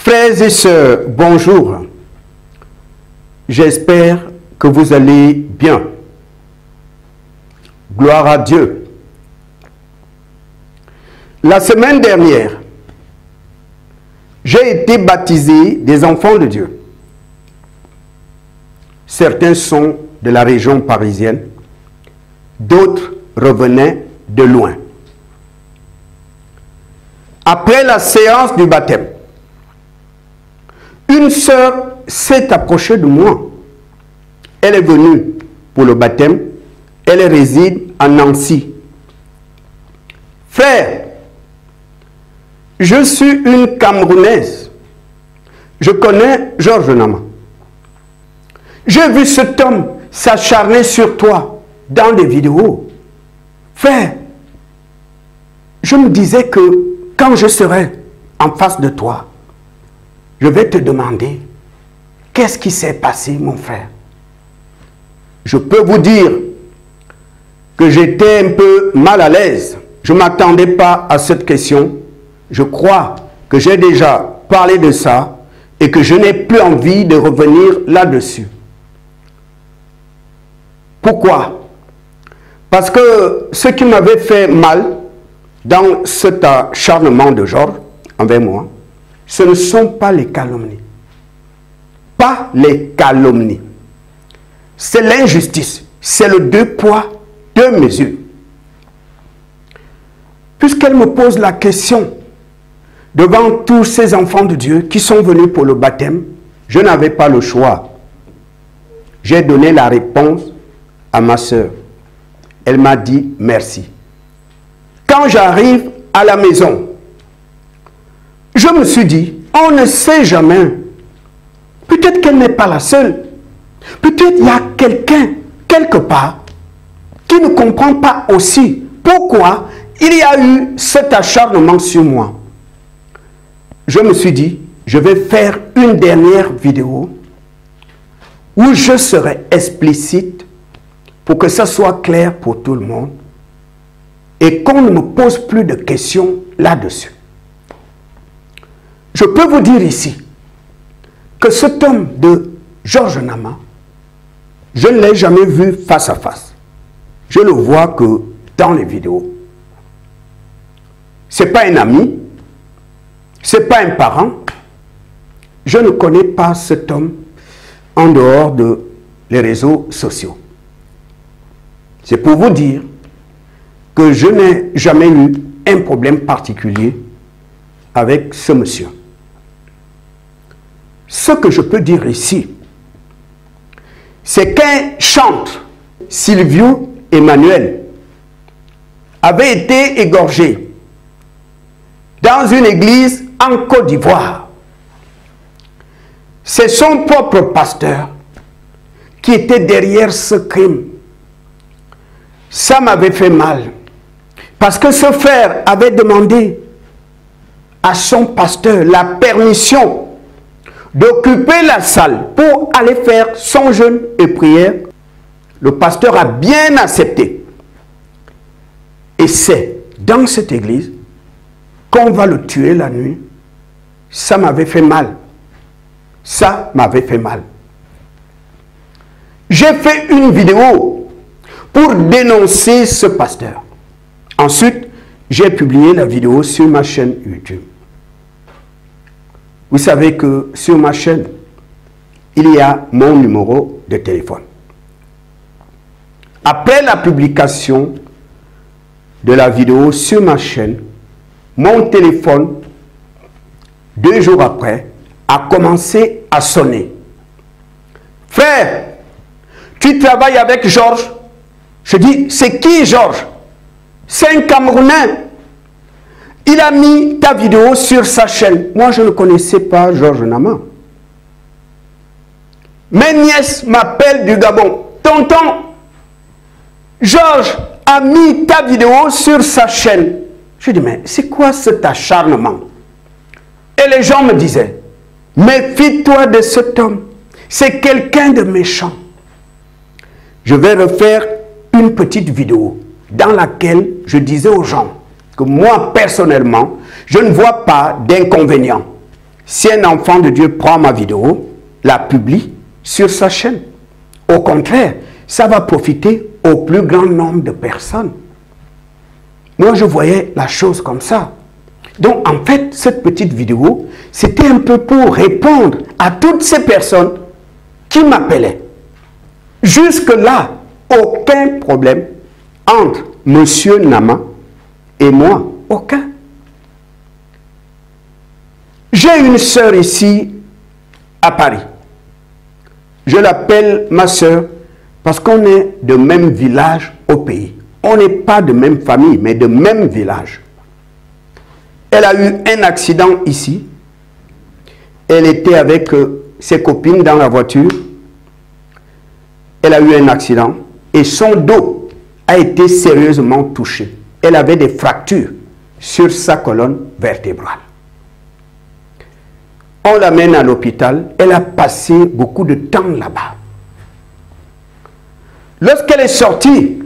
Frères et sœurs, bonjour. J'espère que vous allez bien. Gloire à Dieu. La semaine dernière, j'ai été baptisé des enfants de Dieu. Certains sont de la région parisienne, d'autres revenaient de loin. Après la séance du baptême, une sœur s'est approchée de moi. Elle est venue pour le baptême. Elle réside à Nancy. Frère, je suis une Camerounaise. Je connais Georges Nama. J'ai vu cet homme s'acharner sur toi dans des vidéos. Frère, je me disais que quand je serai en face de toi, je vais te demander, qu'est-ce qui s'est passé, mon frère? Je peux vous dire que j'étais un peu mal à l'aise. Je ne m'attendais pas à cette question. Je crois que j'ai déjà parlé de ça et que je n'ai plus envie de revenir là-dessus. Pourquoi? Parce que ce qui m'avait fait mal dans cet acharnement de Georges envers moi, ce ne sont pas les calomnies. Pas les calomnies. C'est l'injustice. C'est le deux poids, deux mesures. Puisqu'elle me pose la question devant tous ces enfants de Dieu qui sont venus pour le baptême, je n'avais pas le choix. J'ai donné la réponse à ma sœur. Elle m'a dit merci. Quand j'arrive à la maison, je me suis dit, on ne sait jamais. Peut-être qu'elle n'est pas la seule. Peut-être qu'il y a quelqu'un, quelque part, qui ne comprend pas aussi pourquoi il y a eu cet acharnement sur moi. Je me suis dit, je vais faire une dernière vidéo où je serai explicite pour que ça soit clair pour tout le monde et qu'on ne me pose plus de questions là-dessus. Je peux vous dire ici que cet homme de Georges Nama, je ne l'ai jamais vu face à face. Je ne le vois que dans les vidéos. Ce n'est pas un ami, ce n'est pas un parent. Je ne connais pas cet homme en dehors des réseaux sociaux. C'est pour vous dire que je n'ai jamais eu un problème particulier avec ce monsieur. Ce que je peux dire ici, c'est qu'un chantre, Silvio Emmanuel, avait été égorgé dans une église en Côte d'Ivoire. C'est son propre pasteur qui était derrière ce crime. Ça m'avait fait mal. Parce que ce frère avait demandé à son pasteur la permission d'occuper la salle pour aller faire son jeûne et prière. Le pasteur a bien accepté. Et c'est dans cette église qu'on va le tuer la nuit. Ça m'avait fait mal. Ça m'avait fait mal. J'ai fait une vidéo pour dénoncer ce pasteur. Ensuite, j'ai publié la vidéo sur ma chaîne YouTube. Vous savez que sur ma chaîne, il y a mon numéro de téléphone. Après la publication de la vidéo sur ma chaîne, mon téléphone, 2 jours après, a commencé à sonner. Frère, tu travailles avec Georges? Je dis, c'est qui Georges? C'est un Camerounais. Il a mis ta vidéo sur sa chaîne. Moi, je ne connaissais pas Georges Nama. Mes nièces m'appellent du Gabon. Tonton, Georges a mis ta vidéo sur sa chaîne. Je dis, mais c'est quoi cet acharnement? Et les gens me disaient, méfie-toi de cet homme. C'est quelqu'un de méchant. Je vais refaire une petite vidéo dans laquelle je disais aux gens que moi, personnellement, je ne vois pas d'inconvénient. si un enfant de Dieu prend ma vidéo, la publie sur sa chaîne. Au contraire, ça va profiter au plus grand nombre de personnes. Moi, je voyais la chose comme ça. Donc, en fait, cette petite vidéo, c'était un peu pour répondre à toutes ces personnes qui m'appelaient. Jusque-là, aucun problème entre M. Nama et moi. Aucun. J'ai une sœur ici à Paris. Je l'appelle ma sœur parce qu'on est de même village au pays. On n'est pas de même famille, mais de même village. Elle a eu un accident ici. Elle était avec ses copines dans la voiture. Elle a eu un accident et son dos a été sérieusement touché. Elle avait des fractures sur sa colonne vertébrale. On l'amène à l'hôpital. Elle a passé beaucoup de temps là-bas. Lorsqu'elle est sortie,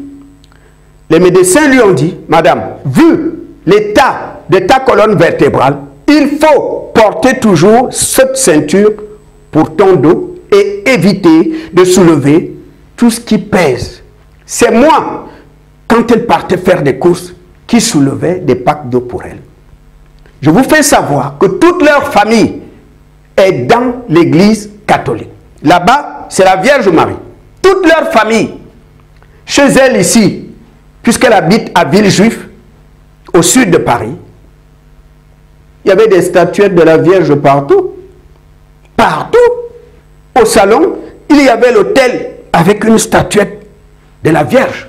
les médecins lui ont dit, madame, vu l'état de ta colonne vertébrale, il faut porter toujours cette ceinture pour ton dos et éviter de soulever tout ce qui pèse. C'est moi, quand elle partait faire des courses, qui soulevait des packs d'eau pour elle. Je vous fais savoir que toute leur famille est dans l'église catholique. Là-bas, c'est la Vierge Marie. Toute leur famille, chez elle ici, puisqu'elle habite à Villejuif, au sud de Paris, il y avait des statuettes de la Vierge partout. Partout. Au salon, il y avait l'autel avec une statuette de la Vierge,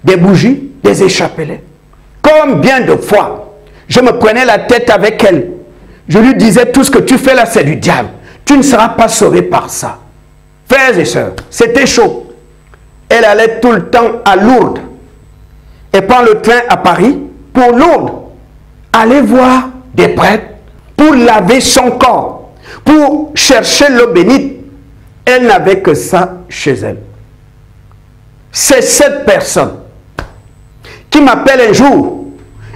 des bougies, des échapelets. Combien de fois je me prenais la tête avec elle. Je lui disais, tout ce que tu fais là, c'est du diable. Tu ne seras pas sauvé par ça. Frères et sœurs, c'était chaud. Elle allait tout le temps à Lourdes. Et prend le train à Paris pour Lourdes. Aller voir des prêtres pour laver son corps, pour chercher l'eau bénite. Elle n'avait que ça chez elle. C'est cette personne qui m'appelle un jour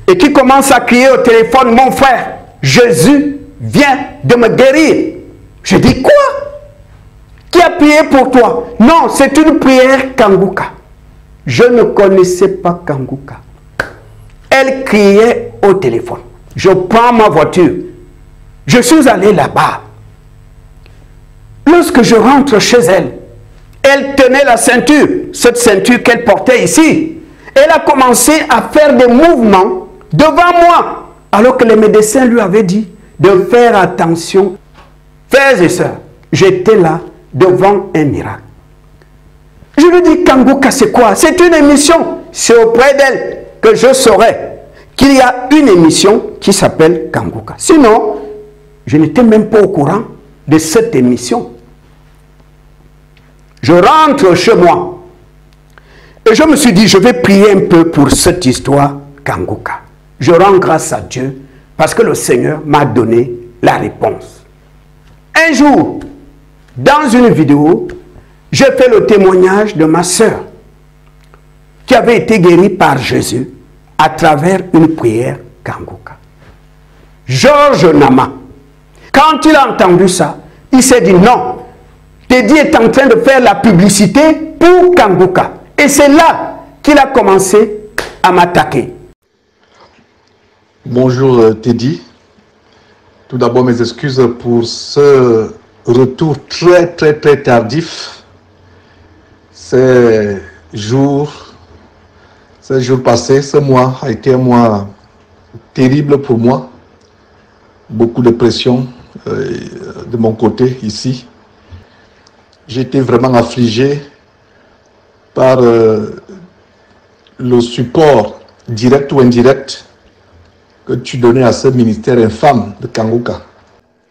et qui commence à crier au téléphone, mon frère, Jésus vient de me guérir. Je dis, quoi? Qui a prié pour toi? Non, c'est une prière Kanguka. Je ne connaissais pas Kanguka. Elle criait au téléphone. Je prends ma voiture. Je suis allé là-bas. Lorsque je rentre chez elle, elle tenait la ceinture, cette ceinture qu'elle portait ici. Elle a commencé à faire des mouvements devant moi, alors que les médecins lui avaient dit de faire attention. Frères et sœurs, j'étais là devant un miracle. Je lui dis, Kanguka, c'est quoi? C'est une émission. C'est auprès d'elle que je saurais qu'il y a une émission qui s'appelle Kanguka. Sinon, je n'étais même pas au courant de cette émission. Je rentre chez moi et je me suis dit, je vais prier un peu pour cette histoire Kanguka. Je rends grâce à Dieu parce que le Seigneur m'a donné la réponse. Un jour, dans une vidéo, j'ai fait le témoignage de ma sœur qui avait été guérie par Jésus à travers une prière Kanguka. Georges Nama, quand il a entendu ça, il s'est dit non, Teddy est en train de faire la publicité pour Kanguka. Et c'est là qu'il a commencé à m'attaquer. Bonjour Teddy. Tout d'abord mes excuses pour ce retour très tardif. Ces jours passés, ce mois a été un mois terrible pour moi. Beaucoup de pression de mon côté ici. J'ai été vraiment affligé par le support direct ou indirect que tu donnais à ce ministère infâme de Kanguka.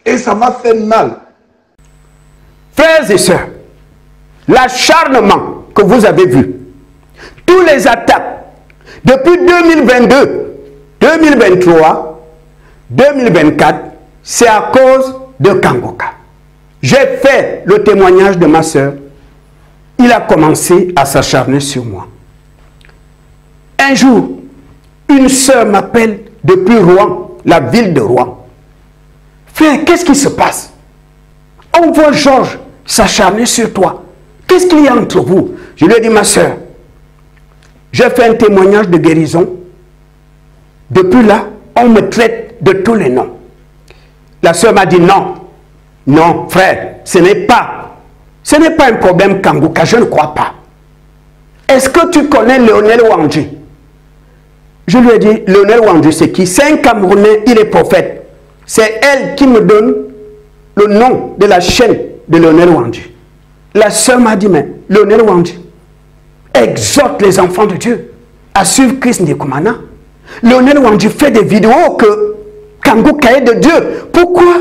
Et ça m'a fait mal. Frères et sœurs, l'acharnement que vous avez vu, tous les attaques, depuis 2022, 2023, 2024, c'est à cause de Kanguka. J'ai fait le témoignage de ma sœur. Il a commencé à s'acharner sur moi. Un jour, une sœur m'appelle depuis Rouen, la ville de Rouen. Frère, qu'est-ce qui se passe? On voit Georges s'acharner sur toi. Qu'est-ce qu'il y a entre vous? Je lui ai dit, ma soeur, j'ai fait un témoignage de guérison. Depuis là, on me traite de tous les noms. La soeur m'a dit, non, non, frère, ce n'est pas un problème Kangouka, je ne crois pas. Est-ce que tu connais Lionel Wandji? Je lui ai dit, Lionel Wandji, c'est qui? C'est un Camerounais, il est prophète. C'est elle qui me donne le nom de la chaîne de Lionel Wandji. La soeur m'a dit, mais Lionel Wandji exhorte les enfants de Dieu à suivre Christ Ndikumana. Lionel Wandji fait des vidéos que Kangouka est de Dieu. Pourquoi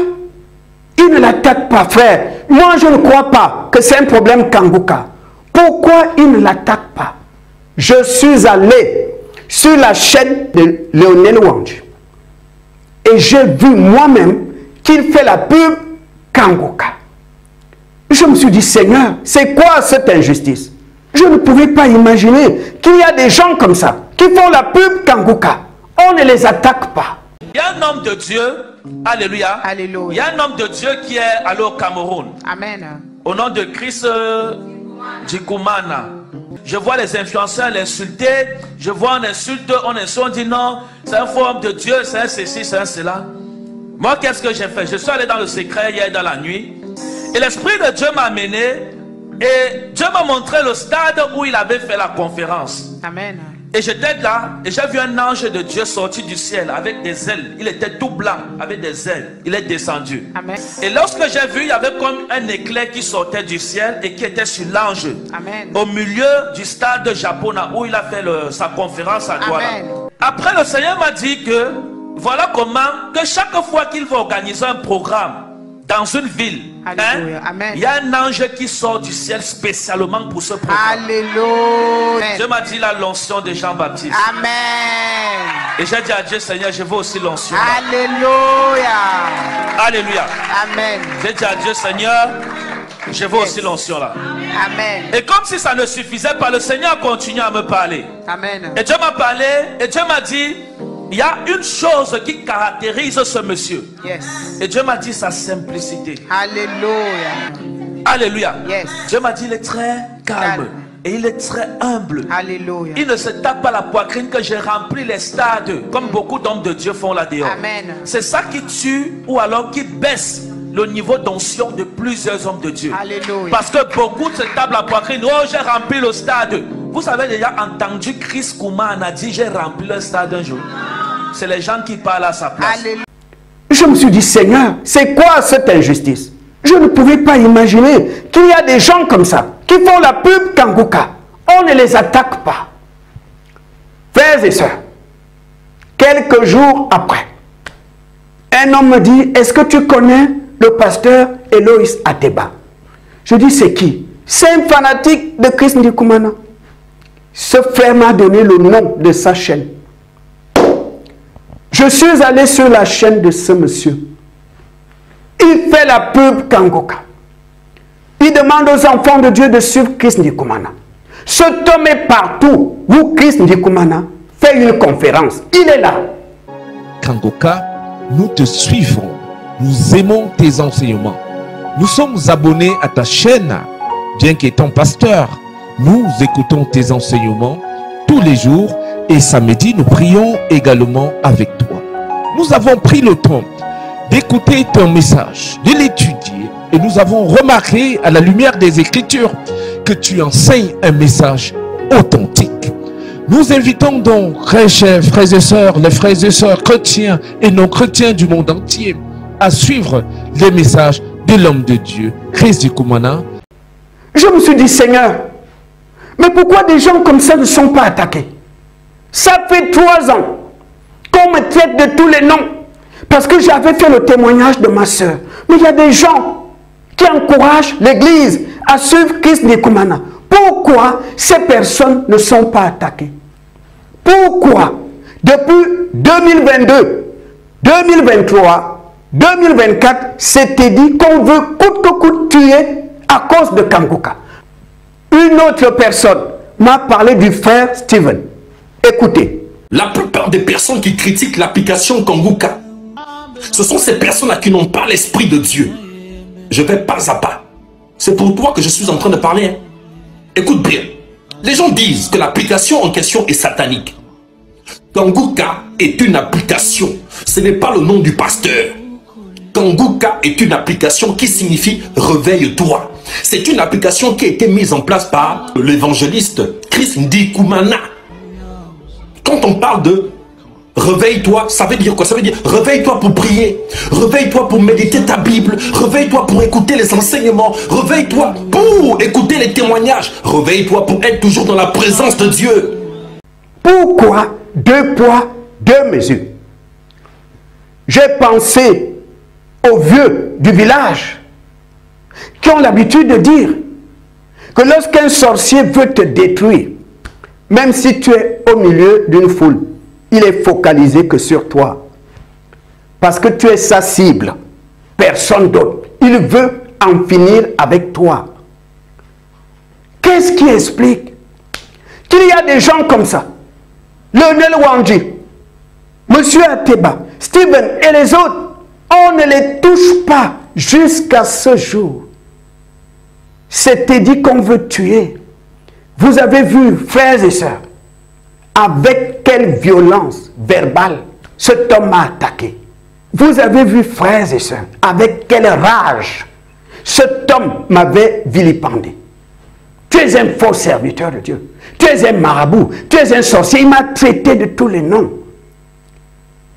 il ne l'attaque pas, frère? Moi, je ne crois pas que c'est un problème Kangouka. Pourquoi il ne l'attaque pas? Je suis allé sur la chaîne de Lionel Wandji et j'ai vu moi-même qu'il fait la pub Kangouka. Je me suis dit, Seigneur, c'est quoi cette injustice? Je ne pouvais pas imaginer qu'il y a des gens comme ça qui font la pub Kangouka. On ne les attaque pas. Il y a un homme de Dieu, alléluia. Alléluia. Il y a un homme de Dieu qui est allé au Cameroun. Amen. Au nom de Christ Ndikumana. Je vois les influenceurs l'insulter. Je vois on dit non, c'est un faux homme de Dieu, c'est un ceci, c'est un cela. Moi, qu'est-ce que j'ai fait? Je suis allé dans le secret hier dans la nuit. Et l'Esprit de Dieu m'a amené. Et Dieu m'a montré le stade où il avait fait la conférence. Amen. Et j'étais là, et j'ai vu un ange de Dieu sortir du ciel avec des ailes. Il était tout blanc, avec des ailes. Il est descendu. Amen. Et lorsque j'ai vu, il y avait comme un éclair qui sortait du ciel et qui était sur l'ange. Amen. Au milieu du stade de Japona, où il a fait sa conférence à Douala. Amen. Après, le Seigneur m'a dit que, voilà comment, que chaque fois qu'il va organiser un programme dans une ville, Alléluia. Amen. il y a un ange qui sort du ciel spécialement pour ce programme. Alléluia. Dieu m'a dit la l'onction de Jean-Baptiste. Amen. Et j'ai dit à Dieu, Seigneur, je veux aussi l'onction. Alléluia. Alléluia. Amen. J'ai dit à Dieu, Seigneur, je veux aussi l'onction là. Amen. Et comme si ça ne suffisait pas, le Seigneur a continué à me parler. Amen. Et Dieu m'a parlé, et Dieu m'a dit, il y a une chose qui caractérise ce monsieur. Yes. Et Dieu m'a dit sa simplicité. Alléluia. Alléluia. Yes. Dieu m'a dit, il est très calme. Et il est très humble. Alléluia. Il ne se tape pas la poitrine que j'ai rempli les stades, comme beaucoup d'hommes de Dieu font là dehors. Amen. C'est ça qui tue ou alors qui baisse le niveau d'onction de plusieurs hommes de Dieu. Alléluia. Parce que beaucoup se tapent la poitrine. Oh, j'ai rempli le stade. Vous avez déjà entendu Chris Kouman a dit j'ai rempli le stade un jour. C'est les gens qui parlent à sa place. Alléluia. Je me suis dit, Seigneur, c'est quoi cette injustice? Je ne pouvais pas imaginer qu'il y a des gens comme ça qui font la pub Kangouka. On ne les attaque pas. Frères et sœurs, quelques jours après, un homme me dit, est-ce que tu connais le pasteur Eloïs Ateba? Je dis, c'est qui? C'est un fanatique de Christ Ndikumana. Ce frère m'a donné le nom de sa chaîne. Je suis allé sur la chaîne de ce monsieur. Il fait la pub Kangouka. Il demande aux enfants de Dieu de suivre Christ Ndikumana. Cet homme est partout où Christ Ndikumana fait une conférence. Il est là. Kangouka, nous te suivrons. Nous aimons tes enseignements. Nous sommes abonnés à ta chaîne. Bien qu'étant pasteur, nous écoutons tes enseignements tous les jours et samedi, nous prions également avec toi. Nous avons pris le temps d'écouter ton message, de l'étudier et nous avons remarqué à la lumière des Écritures que tu enseignes un message authentique. Nous invitons donc, très chers frères et sœurs, les frères et sœurs chrétiens et non chrétiens du monde entier à suivre les messages de l'homme de Dieu, Christ Ndikumana. Je me suis dit, Seigneur, mais pourquoi des gens comme ça ne sont pas attaqués? Ça fait 3 ans qu'on me traite de tous les noms. Parce que j'avais fait le témoignage de ma soeur. Mais il y a des gens qui encouragent l'église à suivre Christ Ndikumana. Pourquoi ces personnes ne sont pas attaquées? Pourquoi depuis 2022, 2023, 2024, c'était dit qu'on veut coûte que coûte tuer à cause de Kangouka? Une autre personne m'a parlé du frère Steven. Écoutez. La plupart des personnes qui critiquent l'application Kangouka Ce sont ces personnes-là qui n'ont pas l'esprit de Dieu. Je vais pas à pas. C'est pour toi que je suis en train de parler. Hein. Écoute bien. Les gens disent que l'application en question est satanique. Kanguka est une application. Ce n'est pas le nom du pasteur. Kanguka est une application qui signifie « réveille-toi ». C'est une application qui a été mise en place par l'évangéliste Chris Ndikumana. Quand on parle de réveille-toi, ça veut dire quoi? Ça veut dire réveille-toi pour prier, réveille-toi pour méditer ta Bible, réveille-toi pour écouter les enseignements, réveille-toi pour écouter les témoignages, réveille-toi pour être toujours dans la présence de Dieu. Pourquoi 2 poids, 2 mesures? J'ai pensé aux vieux du village qui ont l'habitude de dire que lorsqu'un sorcier veut te détruire, même si tu es au milieu d'une foule, il est focalisé que sur toi. Parce que tu es sa cible, personne d'autre. Il veut en finir avec toi. Qu'est-ce qui explique qu'il y a des gens comme ça? Lionel Wanji, Monsieur Ateba, Steven et les autres, on ne les touche pas jusqu'à ce jour. C'était dit qu'on veut tuer. Vous avez vu, frères et sœurs, avec quelle violence verbale cet homme m'a attaqué. Vous avez vu, frères et sœurs, avec quelle rage cet homme m'avait vilipendé. Tu es un faux serviteur de Dieu. Tu es un marabout. Tu es un sorcier. Il m'a traité de tous les noms.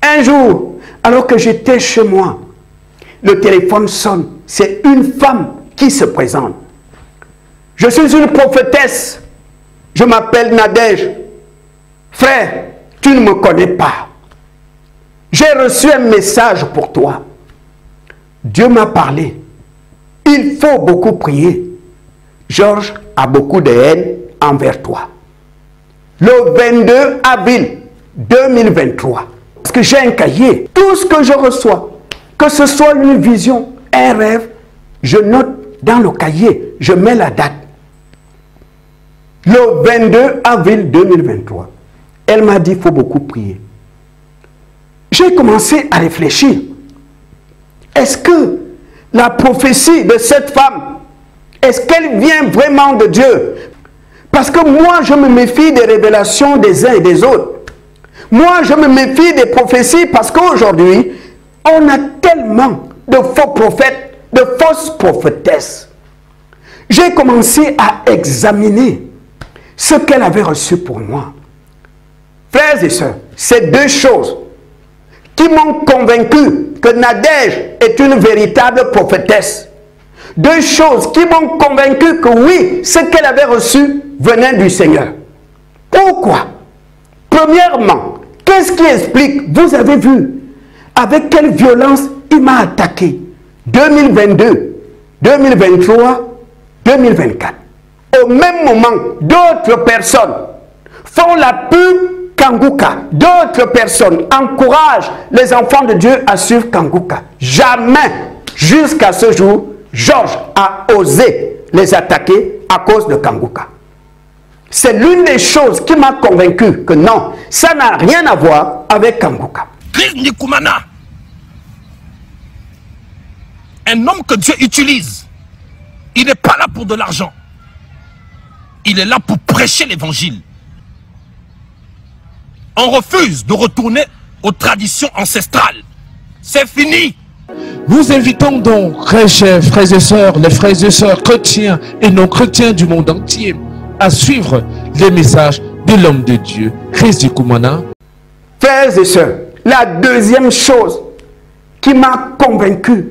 Un jour, alors que j'étais chez moi, le téléphone sonne. C'est une femme qui se présente. Je suis une prophétesse. Je m'appelle Nadège. Frère, tu ne me connais pas. J'ai reçu un message pour toi. Dieu m'a parlé. Il faut beaucoup prier. Georges a beaucoup de haine envers toi. Le 22 avril 2023, parce que j'ai un cahier, tout ce que je reçois, que ce soit une vision, un rêve, je note dans le cahier, je mets la date. Le 22 avril 2023, elle m'a dit qu'il faut beaucoup prier. J'ai commencé à réfléchir. Est-ce que la prophétie de cette femme, est-ce qu'elle vient vraiment de Dieu? Parce que moi, je me méfie des révélations des uns et des autres. Moi, je me méfie des prophéties parce qu'aujourd'hui, on a tellement de faux prophètes, de fausses prophétesses. J'ai commencé à examiner ce qu'elle avait reçu pour moi. Frères et sœurs, c'est 2 choses qui m'ont convaincu que Nadège est une véritable prophétesse. 2 choses qui m'ont convaincu que oui, ce qu'elle avait reçu venait du Seigneur. Pourquoi? Premièrement, qu'est-ce qui explique? Vous avez vu avec quelle violence il m'a attaqué. 2022, 2023, 2024. Au même moment, d'autres personnes font la pub Kanguka. D'autres personnes encouragent les enfants de Dieu à suivre Kanguka. Jamais, jusqu'à ce jour, Georges a osé les attaquer à cause de Kanguka. C'est l'une des choses qui m'a convaincu que non, ça n'a rien à voir avec Kanguka. Chris Ndikumana, un homme que Dieu utilise, il n'est pas là pour de l'argent. Il est là pour prêcher l'évangile. On refuse de retourner aux traditions ancestrales. C'est fini. Nous invitons donc, très chers frères et sœurs, les frères et sœurs chrétiens et non chrétiens du monde entier, à suivre les messages de l'homme de Dieu, Chris Ndikumana. Frères et sœurs, la deuxième chose qui m'a convaincu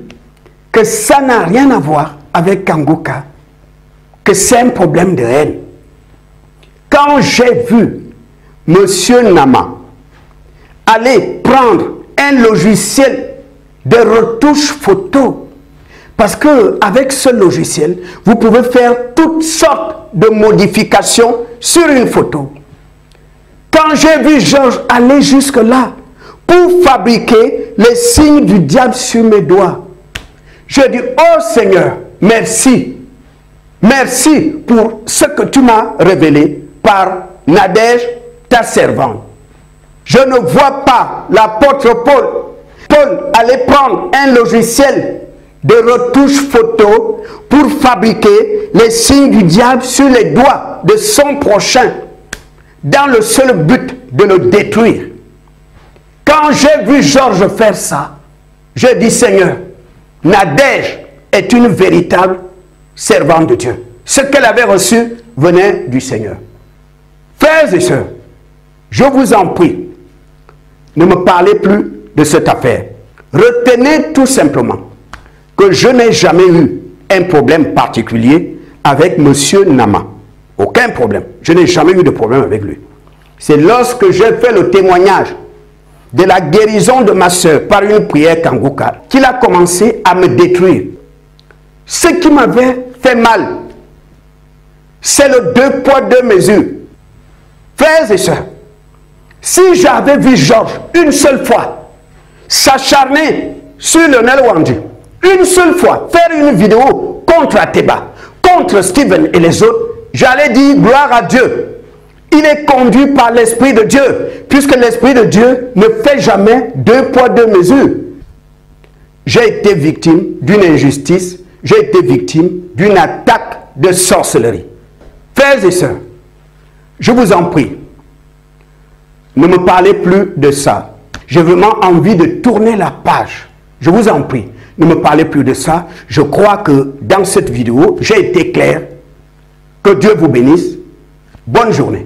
que ça n'a rien à voir avec Kanguka, que c'est un problème de haine. Quand j'ai vu Monsieur Nama aller prendre un logiciel de retouche photo, parce que avec ce logiciel, vous pouvez faire toutes sortes de modifications sur une photo. Quand j'ai vu Georges aller jusque-là pour fabriquer les signes du diable sur mes doigts, je dis, oh Seigneur, merci. Merci pour ce que tu m'as révélé par Nadège, ta servante. Je ne vois pas l'apôtre Paul Paul allait prendre un logiciel de retouche photo pour fabriquer les signes du diable sur les doigts de son prochain dans le seul but de le détruire. Quand j'ai vu Georges faire ça, j'ai dit, Seigneur, Nadège est une véritable servante de Dieu. Ce qu'elle avait reçu venait du Seigneur. Frères et sœurs, je vous en prie, ne me parlez plus de cette affaire. Retenez tout simplement que je n'ai jamais eu un problème particulier avec M. Nama. Aucun problème. Je n'ai jamais eu de problème avec lui. C'est lorsque j'ai fait le témoignage de la guérison de ma soeur par une prière Kanguka qu'il a commencé à me détruire. Ce qui m'avait fait mal, c'est le 2 poids 2 mesures. Frères et sœurs, si j'avais vu Georges une seule fois s'acharner sur Lionel Wandi, une seule fois faire une vidéo contre Ateba, contre Steven et les autres, j'allais dire gloire à Dieu. Il est conduit par l'Esprit de Dieu, puisque l'Esprit de Dieu ne fait jamais 2 poids 2 mesures. J'ai été victime d'une injustice, j'ai été victime d'une attaque de sorcellerie. Frères et sœurs, je vous en prie, ne me parlez plus de ça. J'ai vraiment envie de tourner la page. Je vous en prie, ne me parlez plus de ça. Je crois que dans cette vidéo, j'ai été clair. Que Dieu vous bénisse. Bonne journée.